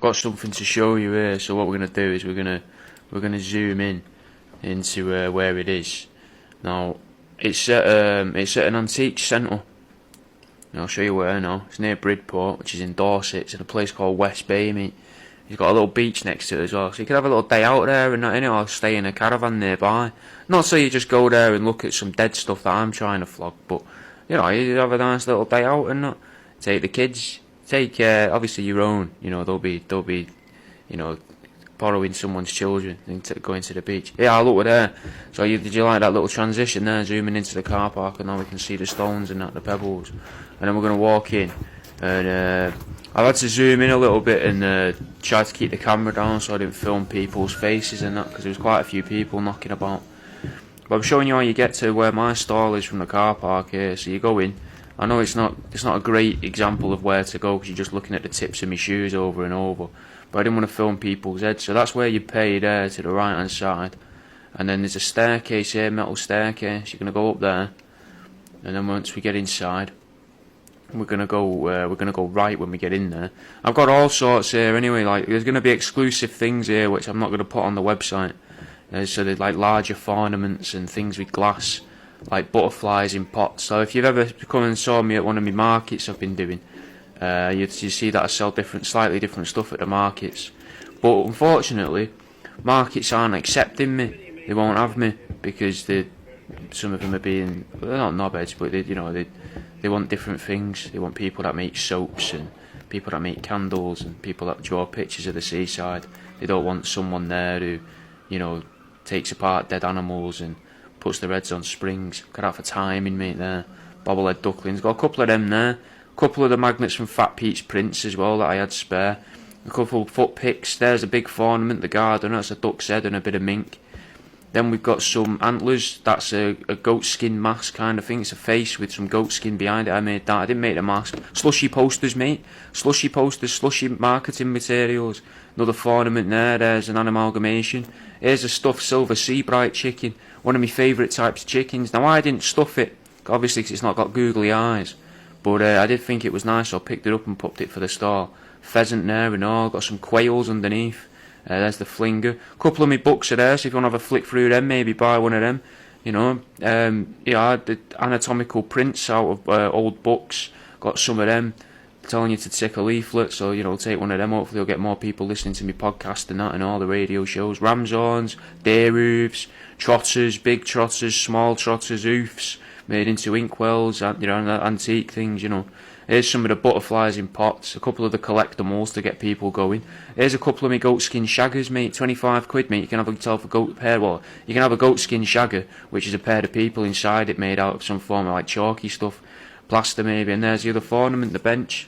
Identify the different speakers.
Speaker 1: got something to show you here. So what we're gonna do is we're gonna zoom in into where it is. Now it's at an antique centre. I'll show you where now. It's near Bridport, which is in Dorset. It's in a place called West Bay, mate. You've got a little beach next to it as well, so you could have a little day out there and that, innit, or stay in a caravan nearby. Not so you just go there and look at some dead stuff that I'm trying to flog, but you know, you have a nice little day out and that. Take the kids, take obviously your own. You know, they'll be you know, borrowing someone's children and going to the beach. Yeah, look, we're there. So did you like that little transition there, zooming into the car park, and now we can see the stones and that, the pebbles, and then we're gonna walk in, and I've had to zoom in a little bit and try to keep the camera down so I didn't film people's faces and that, because there was quite a few people knocking about. But I'm showing you how you get to where my stall is from the car park here. So you go in. I know it's not a great example of where to go because you're just looking at the tips of my shoes over and over, but I didn't want to film people's heads, so that's where you pay there to the right hand side, and then there's a staircase here, metal staircase. You're gonna go up there, and then once we get inside, we're gonna go right when we get in there. I've got all sorts here anyway. Like there's gonna be exclusive things here which I'm not gonna put on the website. So there's like larger ornaments and things with glass, like butterflies in pots. So if you've ever come and saw me at one of my markets I've been doing, you see that I sell slightly different stuff at the markets. But unfortunately, markets aren't accepting me. They won't have me because some of them are being, they're not knobheads, but they want different things. They want people that make soaps and people that make candles and people that draw pictures of the seaside. They don't want someone there who, you know, takes apart dead animals and puts their heads on springs. Got out for timing, mate, there. Bobblehead ducklings. Got a couple of them there. A couple of the magnets from Fat Pete's prints as well that I had spare. A couple of foot picks. There's a big ornament, the garden. That's a duck's head and a bit of mink. Then we've got some antlers. That's a goat skin mask kind of thing. It's a face with some goat skin behind it. I made that. I didn't make the mask. Slushy posters, mate. Slushy posters, slushy marketing materials. Another ornament there. There's an amalgamation. Here's a stuffed silver sea bright chicken. One of my favourite types of chickens. Now I didn't stuff it, obviously, because it's not got googly eyes. But I did think it was nice, so I picked it up and popped it for the stall. Pheasant there and all. Got some quails underneath. There's the flinger. A couple of my books are there, so if you want to have a flick through them, maybe buy one of them. You know, I did anatomical prints out of old books. Got some of them. Telling you to take a leaflet, so you know, take one of them. Hopefully, you'll get more people listening to me podcast and that, and all the radio shows. Ram's horns, deer hoofs, trotters, big trotters, small trotters, hoofs made into inkwells, and you know, antique things. You know, here's some of the butterflies in pots. A couple of the collectibles to get people going. Here's a couple of my goatskin shaggers, mate. 25 quid, mate. You can have yourself a goat pair. Well, you can have a goatskin shagger, which is a pair of people inside it, made out of some form of like chalky stuff, plaster maybe. And there's the other ornament, the bench.